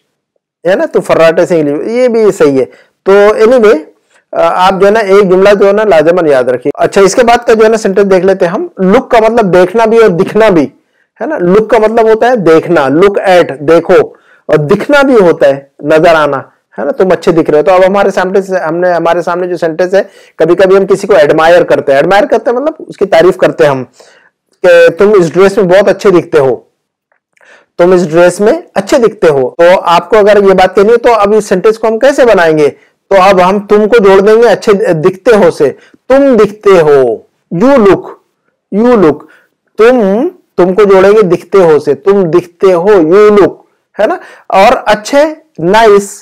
है ना, तो फर्राटे से इंग्लिश, ये भी सही है। तो एनीवे आप जो है ना एक जुमला जो है ना लाजमन याद रखिए। अच्छा, इसके बाद का जो है ना सेंटेंस देख लेते हैं हम। लुक का मतलब देखना भी और दिखना भी, है ना। लुक का मतलब होता है देखना, लुक एट, देखो, और दिखना भी होता है नजर आना, है ना, तुम अच्छे दिख रहे हो। तो अब हमारे सामने जो सेंटेंस है, कभी कभी हम किसी को एडमायर करते हैं, एडमायर करते हैं मतलब उसकी तारीफ करते हैं हम, कि तुम इस ड्रेस में बहुत अच्छे दिखते हो, तुम इस ड्रेस में अच्छे दिखते हो। तो आपको अगर ये बात कहनी है तो अब इस सेंटेंस को हम कैसे बनाएंगे, तो अब हम तुमको जोड़ देंगे अच्छे दिखते हो से, तुम दिखते हो, यू लुक, यू लुक, तुमको जोड़ेंगे दिखते हो से, तुम दिखते हो, यू लुक, है ना। और अच्छे नाइस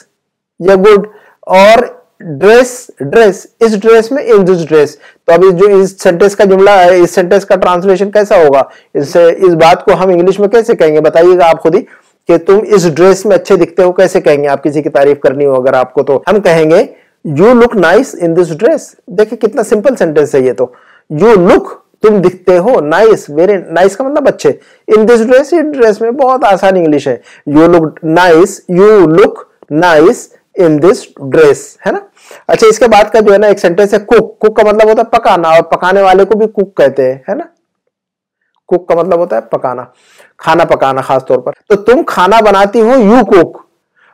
या गुड, और ड्रेस, ड्रेस, इस ड्रेस में, इन दिस ड्रेस। तो अभी जो इस सेंटेंस का जुमला है, इस सेंटेंस का ट्रांसलेशन कैसा होगा, इस बात को हम इंग्लिश में कैसे कहेंगे, बताइएगा आप खुद ही, कि तुम इस ड्रेस में अच्छे दिखते हो कैसे कहेंगे। आप किसी की तारीफ करनी हो अगर आपको, तो हम कहेंगे you look nice in this dress. देखिए कितना सिंपल सेंटेंस है ये। तो यू लुक, तुम दिखते हो, नाइस, वेरी नाइस का मतलब अच्छे, इन दिस ड्रेस, इस ड्रेस में, बहुत आसान इंग्लिश है। You look nice, you look nice in this dress, है ना। अच्छा, इसके बाद का जो है ना एक सेंटेंस है कुक। कुक का मतलब होता है पकाना, और पकाने वाले को भी कुक कहते हैं, है ना। कुक का मतलब होता है पकाना, खाना पकाना खास तौर पर। तो तुम खाना बनाती हो, यू कुक,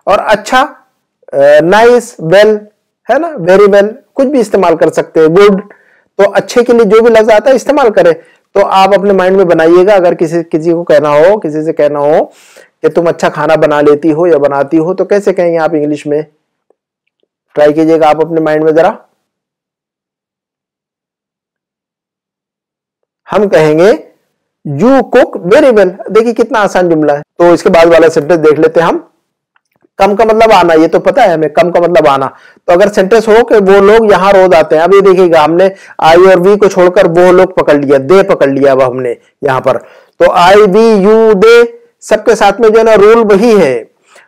और अच्छा, नाइस, वेल, है ना, वेरी वेल, कुछ भी इस्तेमाल कर सकते हैं, गुड। तो अच्छे के लिए जो भी लफ्ज आता है इस्तेमाल करें। तो आप अपने माइंड में बनाइएगा, अगर किसी को कहना हो, किसी से कहना हो कि तुम अच्छा खाना बना लेती हो या बनाती हो, तो कैसे कहेंगे आप इंग्लिश में, ट्राई कीजिएगा आप अपने माइंड में जरा। हम कहेंगे यू कुक वेरी वेल। देखिए कितना आसान जुमला है। तो इसके बाद वाला सेंटेंस देख लेते हैं हम। कम का मतलब आना, ये तो पता है हमें, कम का मतलब आना। तो अगर सेंटेंस हो कि वो लोग यहाँ रोज आते हैं, अब ये देखिएगा हमने आई और वी को छोड़कर वो लोग पकड़ लिया, दे पकड़ लिया अब हमने यहाँ पर। तो आई, वी, यू, दे, सबके साथ में जो है ना रूल वही है,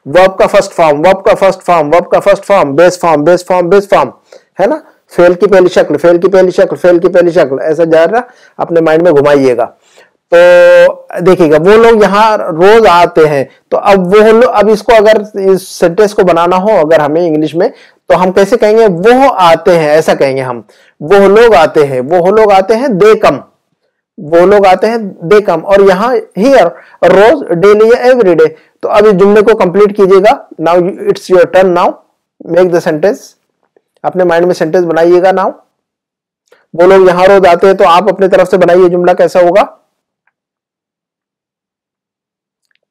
वर्ब का फर्स्ट फॉर्म, वर्ब का फर्स्ट फॉर्म, वर्ब का first form, base form, base form, base form, है ना। फेल की पहली शक्ल, फेल की पहली शक्ल, फेल की पहली शक्ल, ऐसा जरा अपने माइंड में घुमाइएगा। तो देखिएगा वो लोग यहाँ रोज आते हैं। तो अब वो लोग, अब इसको अगर इस सेंटेंस को बनाना हो अगर हमें इंग्लिश में, तो हम कैसे कहेंगे, वो आते हैं, ऐसा कहेंगे हम। वो लोग आते हैं, वो लोग आते हैं, दे कम, वो लोग आते हैं, दे कम। और यहाँ हियर, रोज, डेली या एवरी डे। तो अब इस जुमले को कंप्लीट कीजिएगा। Now it's your turn, now make the sentence. अपने माइंड में सेंटेंस बनाइएगा नाउ। वो लोग यहाँ रोज आते हैं, तो आप अपने तरफ से बनाइए जुमला, कैसा होगा।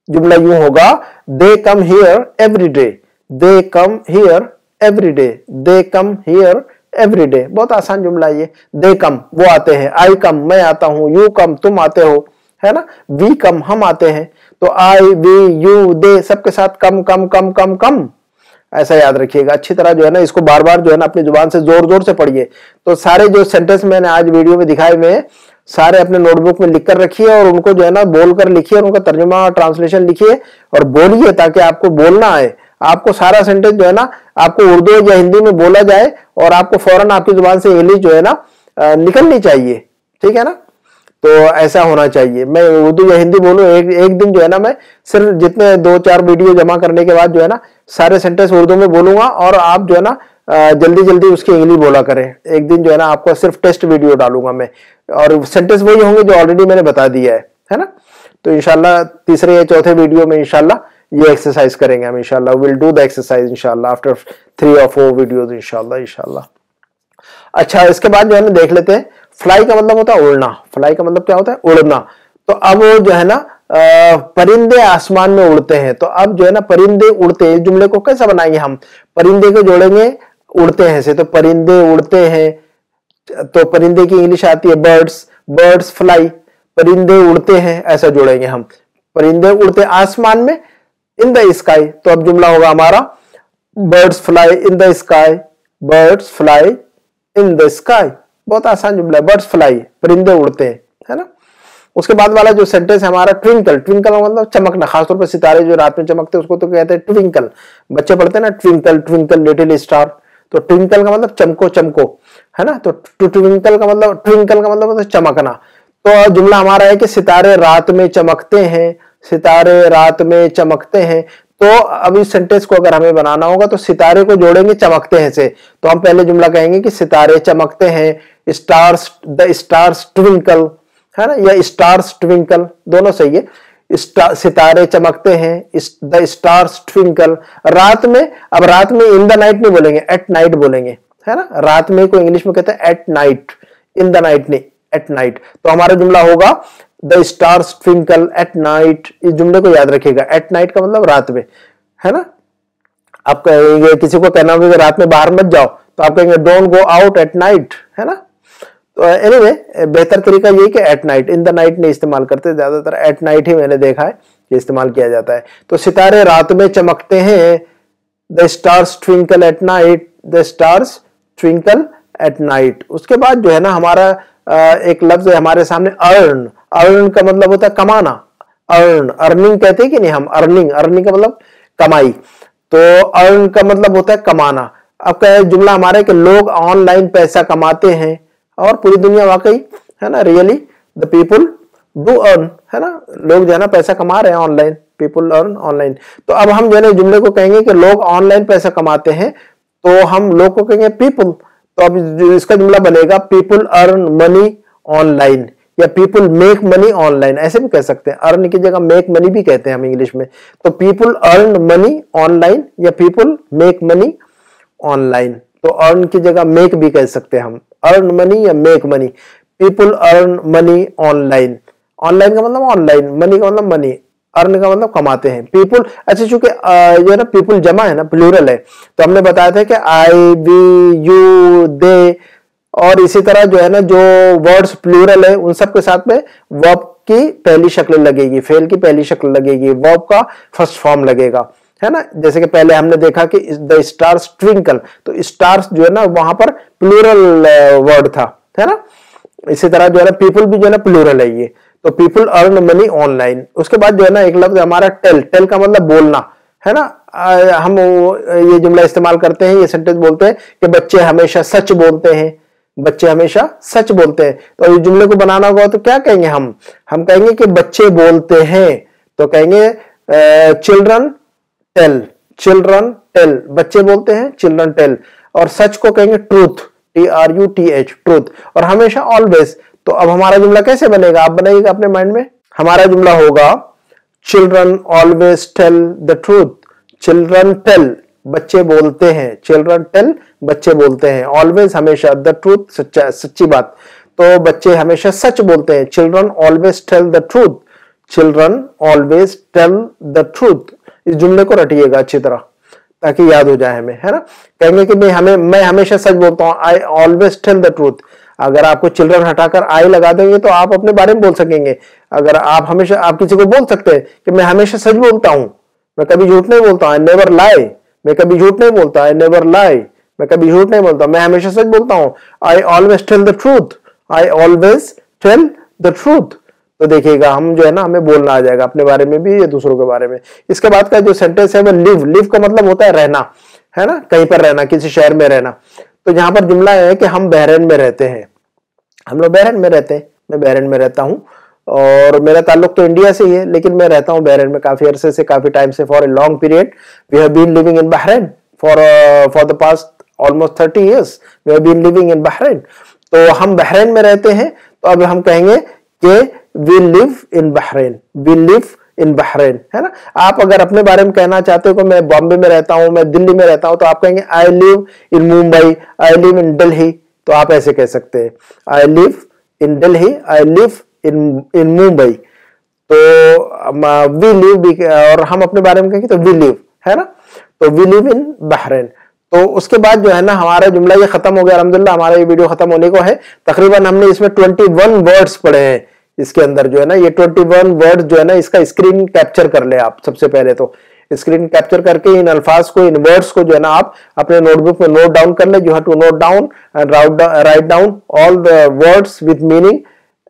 जुमला यूं होगा, they come here every day, they come here every day, they come here every day. बहुत आसान जुमला ये। दे कम, वो आते हैं, आई कम, मैं आता हूं, यू कम, तुम आते हो, है ना, वी कम, हम आते हैं। तो आई, वी, यू, दे, सबके साथ कम कम कम कम कम, ऐसा याद रखिएगा। अच्छी तरह जो है ना इसको बार बार जो है ना अपनी जुबान से जोर जोर से पढ़िए। तो सारे जो सेंटेंस मैंने आज वीडियो में दिखाए हुए हैं, सारे अपने नोटबुक में लिख कर रखिए, और उनको जो है ना बोल कर लिखिए, उनका तर्जुमा और ट्रांसलेशन लिखिए और बोलिए, ताकि आपको बोलना आए। आपको सारा सेंटेंस जो है ना आपको उर्दू या हिंदी में बोला जाए, और आपको फौरन आपकी जुबान से इंग्लिश जो है ना निकलनी चाहिए, ठीक है ना। तो ऐसा होना चाहिए। मैं उर्दू या हिंदी बोलूं, एक दिन जो है ना मैं सिर्फ जितने 2-4 वीडियो जमा करने के बाद जो है ना सारे सेंटेंस उर्दू में बोलूंगा, और आप जो है ना जल्दी जल्दी उसकी इंग्लिश बोला करें। एक दिन जो है ना आपको सिर्फ टेस्ट वीडियो डालूंगा मैं, और सेंटेंस वही होंगे जो ऑलरेडी मैंने बता दिया है ना। तो इंशाल्लाह तीसरे या चौथे वीडियो में इंशाल्लाह ये एक्सरसाइज करेंगे हम, इंशाल्लाह विल डू द एक्सरसाइज इंशाल्लाह आफ्टर 3 or 4 वीडियोस इंशाल्लाह। अच्छा, इसके बाद जो है ना देख लेते हैं, फ्लाई का मतलब होता है उड़ना। फ्लाई का मतलब क्या होता है, उड़ना। तो अब वो जो है ना परिंदे आसमान में उड़ते हैं। तो अब जो है ना परिंदे उड़ते हैं, इस जुमले को कैसा बनाएंगे हम, परिंदे को जोड़ेंगे उड़ते हैं से। तो परिंदे उड़ते हैं, तो परिंदे की इंग्लिश आती है बर्ड्स, बर्ड्स फ्लाई। परिंदे उड़ते हैं, ऐसा जोड़ेंगे हम, परिंदे उड़ते आसमान में, इन द स्काई। तो अब जुमला होगा हमारा birds fly in the sky, birds fly in the sky. बहुत आसान जुमला है, बर्ड्स फ्लाई, परिंदे उड़ते हैं, है ना। उसके बाद वाला जो सेंटेंस है हमारा ट्विंकल, ट्विंकल का मतलब चमकना, खासतौर पर सितारे जो रात में चमकते हैं उसको तो कहते हैं ट्विंकल। बच्चे पढ़ते हैं ना ट्विंकल ट्विंकल लिटिल स्टार, तो ट्विंकल का मतलब चमको चमको, है ना। तो ट्विंकल का मतलब होता है चमकना। तो जुमला हमारा है कि सितारे रात में चमकते हैं, सितारे रात में चमकते हैं। तो अब इस सेंटेंस को अगर हमें बनाना होगा तो सितारे को जोड़ेंगे चमकते हैं से। तो हम पहले जुमला कहेंगे कि सितारे चमकते हैं, स्टार्स, द स्टार्स ट्विंकल, है ना, या स्टार्स ट्विंकल, दोनों सही है। सितारे चमकते हैं, द स्टार्स ट्विंकल। रात में, अब रात में इन द नाइट नहीं बोलेंगे, एट नाइट बोलेंगे, है ना। रात में को इंग्लिश में कहते हैं at night, in the night नहीं, एट नाइट। तो हमारा जुमला होगा the stars twinkle at night. इस जुमले को याद रखिएगा, एट नाइट का मतलब रात में, है ना। आप कहेंगे, किसी को कहना होगा रात में बाहर मत जाओ, तो आप कहेंगे don't go out at night, है ना। तो एनीवे बेहतर तरीका ये कि at night, in the night नहीं इस्तेमाल करते, ज्यादातर एट नाइट ही मैंने देखा है कि इस्तेमाल किया जाता है। तो सितारे रात में चमकते हैं, the stars twinkle at night, the stars twinkle at night. उसके बाद जो है ना हमारा एक लफ्ज है हमारे सामने अर्न। अर्न का मतलब होता है कमाना, अर्न, अर्निंग कहते हैं कि नहीं हम, अर्निंग, अर्निंग का मतलब कमाई। तो अर्न का मतलब होता है कमाना। अब क्या जुमला हमारा है कि लोग ऑनलाइन पैसा कमाते हैं, और पूरी दुनिया वाकई, है ना, really the people do earn, है ना, लोग जो है ना पैसा कमा रहे हैं ऑनलाइन, पीपुल अर्न ऑनलाइन। तो अब हम जो है जुमले को कहेंगे कि लोग ऑनलाइन पैसा कमाते हैं, तो हम लोग को कहेंगे पीपुल। तो अब इसका जुमला बनेगा पीपुल अर्न मनी ऑनलाइन, या पीपुल मेक मनी ऑनलाइन, ऐसे भी कह सकते हैं। अर्न की जगह मेक मनी भी कहते हैं हम इंग्लिश में। तो पीपुल अर्न मनी ऑनलाइन या पीपुल मेक मनी ऑनलाइन। तो अर्न की जगह मेक भी कह सकते हैं हम, अर्न मनी या make money. People earn money online, online का मतलब ऑनलाइन, मनी का मतलब मनी, अर्न का मतलब कमाते हैं। पीपुल, अच्छा चूंकि जो है ना पीपुल जमा है ना, प्लूरल है, तो हमने बताया था कि आई, वी, यू, दे, और इसी तरह जो है ना जो वर्ड्स प्लूरल है उन सब के साथ में वर्ब की पहली शक्ल लगेगी, फेल की पहली शक्ल लगेगी, वर्ब का फर्स्ट फॉर्म लगेगा, है ना। जैसे कि पहले हमने देखा कि द स्टार्स ट्विंकल, तो स्टार्स जो है ना वहां पर प्लूरल वर्ड था, है ना। इसी तरह जो है ना पीपल भी जो है ना प्लूरल है ये। तो पीपल अर्न मनी ऑनलाइन। उसके बाद जो है ना एक लफ्ज हमारा टेल, टेल का मतलब बोलना, है ना। हम ये जुमला इस्तेमाल करते हैं, ये सेंटेंस बोलते हैं कि बच्चे हमेशा सच बोलते हैं, बच्चे हमेशा सच बोलते हैं। तो इस जुमले को बनाना होगा तो क्या कहेंगे हम कहेंगे कि बच्चे बोलते हैं, तो कहेंगे चिल्ड्रन टेल, चिल्ड्रन टेल, बच्चे बोलते हैं, चिल्ड्रन टेल। और सच को कहेंगे ट्रूथ, TRUTH, ट्रूथ। और हमेशा ऑलवेज। तो अब हमारा जुमला कैसे बनेगा, आप बनाइएगा अपने माइंड में। हमारा जुमला होगा children always tell the truth, children tell, बच्चे बोलते हैं, चिल्ड्रन टेल, बच्चे बोलते हैं, ऑलवेज हमेशा, द ट्रूथ, सच्चा, सच्ची बात। तो बच्चे हमेशा सच बोलते हैं, children always tell the truth, children always tell the truth. इस जुमले को रटिएगा अच्छी तरह ताकि याद हो जाए हमें, है ना। कहेंगे कि मैं हमेशा सच बोलता हूं, I always tell the truth. अगर आपको चिल्ड्रन हटाकर आई लगा देंगे तो आप अपने बारे में बोल सकेंगे। अगर आप हमेशा, आप किसी को बोल सकते हैं कि मैं हमेशा सच बोलता हूं, मैं कभी झूठ नहीं बोलता, आई नेवर लाई, मैं कभी झूठ नहीं बोलता, आई नेवर लाई, मैं कभी झूठ नहीं बोलता, मैं हमेशा सच बोलता हूं, I always tell the truth, I always tell the truth. तो देखिएगा हम जो है ना हमें बोलना आ जाएगा अपने बारे में भी या दूसरों के बारे में। इसके बाद का जो सेंटेंस है वो लिव, लिव का मतलब होता है रहना, है ना, कहीं पर रहना, किसी शहर में रहना। तो यहाँ पर जुमला है कि हम बहरीन में रहते हैं, हम लोग बहरीन में रहते हैं, मैं बहरीन में रहता हूँ, और मेरा ताल्लुक तो इंडिया से ही है लेकिन मैं रहता हूँ बहरीन में काफी अरसे से, काफी टाइम से, for a long period we have been living in Bahrain for the past almost 30 years we have been living in Bahrain. तो हम बहरीन में रहते हैं, तो अब हम कहेंगे कि we live in Bahrain, we live in Bahrain, है ना। आप अगर अपने बारे में कहना चाहते हो कि मैं बॉम्बे में रहता हूं, मैं दिल्ली में रहता हूं, तो आप कहेंगे I live in Mumbai, I live in Delhi. तो आप ऐसे कह सकते हैं, I live in Delhi, I live in Mumbai. तो वी लिव, और हम अपने बारे में कहेंगे तो वी लिव, है ना। तो वी लिव इन बहरीन। तो उसके बाद जो है ना हमारा जुमला ये खत्म हो गया, अल्हम्दुलिल्लाह हमारा ये वीडियो खत्म होने को है। तकरीबन हमने इसमें 21 वर्ड्स पढ़े हैं, इसके अंदर जो है ना ये 21 वर्ड जो है ना इसका स्क्रीन कैप्चर कर ले आप। सबसे पहले तो स्क्रीन कैप्चर करके इन अल्फाज को, इन वर्ड्स को जो है ना आप अपने नोटबुक में नोट डाउन कर ले। You have to note down and write down all the words with meaning,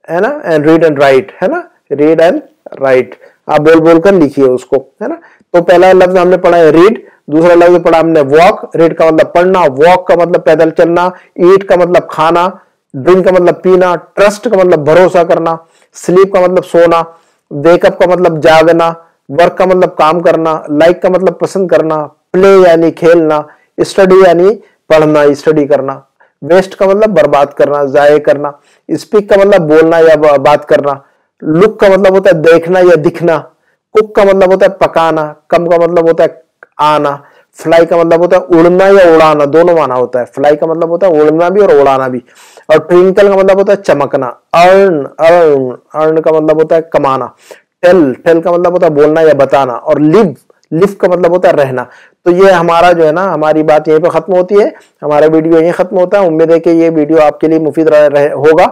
है ना, एंड रीड एंड राइट, है ना, रीड एंड राइट, आप बोल बोल कर लिखिए उसको, है ना। तो पहला लफ्ज हमने पढ़ा है रीड, दूसरा लफ्ज पढ़ा हमने वॉक। रीड का मतलब पढ़ना, वॉक का मतलब पैदल चलना, ईट का मतलब खाना, ड्रिंक का मतलब पीना, ट्रस्ट का मतलब भरोसा करना, स्लीप का मतलब सोना, वेकअप का मतलब जागना, वर्क का मतलब काम करना, लाइक का मतलब पसंद करना, प्ले यानी खेलना, स्टडी यानी पढ़ना, स्टडी करना, वेस्ट का मतलब बर्बाद करना, जाये करना, स्पीक का मतलब बोलना या बात करना, लुक का मतलब होता है देखना या दिखना, कुक का मतलब होता है पकाना, कम का मतलब होता है आना, फ्लाई का मतलब होता है उड़ना या उड़ाना, दोनों माना होता है। फ्लाई का मतलब होता है उड़ना भी और उड़ाना भी। और ट्विंकल का मतलब होता है चमकना। अर्न अर्न अर्न का मतलब होता है कमाना। टेल टेल का मतलब होता है बोलना या बताना। और लिव लिव का मतलब होता है रहना। तो ये हमारा जो है ना, हमारी बात यहीं पे खत्म होती है, हमारा वीडियो यहीं खत्म होता है। उम्मीद है कि ये वीडियो आपके लिए मुफीद होगा।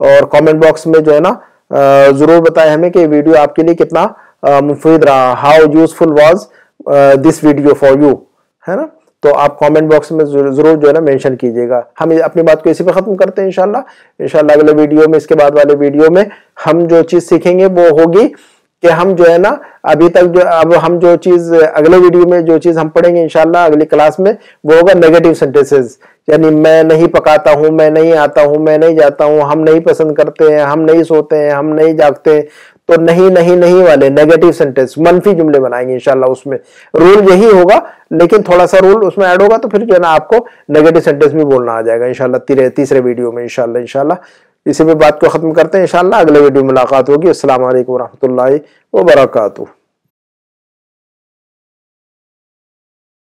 और कमेंट बॉक्स में जो है ना जरूर बताएं हमें कि वीडियो आपके लिए कितना मुफीद रहा, how useful was this video for you, है ना। तो आप कमेंट बॉक्स में जरूर जो है ना मेंशन कीजिएगा। हम अपनी बात को इसी पे खत्म करते हैं इंशाल्लाह अगले वीडियो में, इसके बाद वाले वीडियो में हम जो चीज सीखेंगे वो होगी कि हम जो है ना अभी तक जो अब हम जो चीज अगले वीडियो में जो चीज हम पढ़ेंगे इंशाल्लाह अगली क्लास में, वो होगा नेगेटिव सेंटेंसेस। यानी मैं नहीं पकाता हूं, मैं नहीं आता हूं, मैं नहीं जाता हूं, हम नहीं पसंद करते हैं, हम नहीं सोते हैं, हम नहीं जागते। तो नहीं नहीं नहीं वाले नेगेटिव सेंटेंस, मनफी जुमले बनाएंगे इंशाल्लाह। उसमें रूल यही होगा, लेकिन थोड़ा सा रूल उसमें ऐड होगा, तो फिर जो है ना आपको नेगेटिव सेंटेंस भी बोलना आ जाएगा इंशाल्लाह तीसरे वीडियो में इंशाल्लाह। इसी पे बात को खत्म करते हैं इंशाल्लाह। अगले वीडियो में मुलाकात होगी। अस्सलाम वालेकुम रहमतुल्लाहि व बरकातुहू।